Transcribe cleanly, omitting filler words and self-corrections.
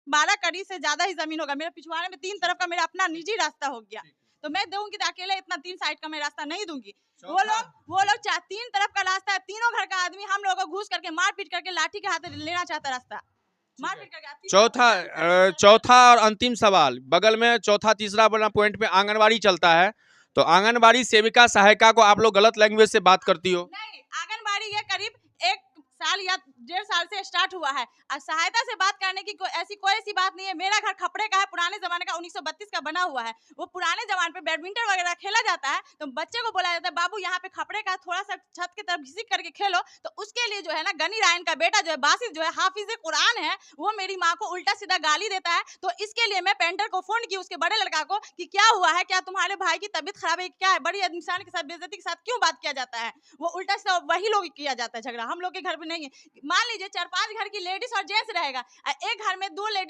12 कड़ी से ज्यादा ही जमीन होगा। मेरे पिछवाड़े में 3 तरफ का मेरा अपना निजी रास्ता हो गया, तो मैं दूंगी तो अकेले इतना 3 साइड का मैं रास्ता नहीं दूंगी। वो लोग 3 तरफ का रास्ता है, तीनों घर का आदमी हम लोगों को घूस करके मारपीट करके लाठी के हाथ लेना चाहता रास्ता, मारपीट करके। चौथा और अंतिम सवाल, बगल में चौथा तीसरा वाला पॉइंट पे आंगनबाड़ी चलता है, तो आंगनबाड़ी सेविका सहायिका को आप लोग गलत लैंग्वेज से बात करती हो? नहीं, आंगनबाड़ी ये करीब 1 साल या 1.5 साल से स्टार्ट हुआ है, और सहायता से बात करने की कोई ऐसी बात नहीं है। मेरा घर खपड़े का है, पुराने जमाने का 1932 का बना हुआ है। वो पुराने जमाने पे बैडमिंटन वगैरह खेला जाता है, तो बच्चे को बोला जाता है बाबू यहाँ पे खपड़े का थोड़ा सा छत की तरफ घिसिक करके खेलो। तो उसके लिए जो है ना, गनी रायन का बेटा जो है, बासित जो है, हाफिज कुरान है, वो मेरी माँ को उल्टा सीधा गाली देता है। तो इसके लिए मैं पेंटर को फोन की, उसके बड़े लड़का को, कि क्या हुआ है, क्या तुम्हारे भाई की तबीयत खराब है, क्या है, बड़ी इंसान के साथ बेइज्जती के साथ क्यों बात किया जाता है? वो उल्टा सीधा वही लोग किया जाता है झगड़ा, हम लोग के घर पे नहीं है। मान लीजिए 4-5 घर की लेडीज और जेंट्स रहेगा, एक घर में 2 लेडीज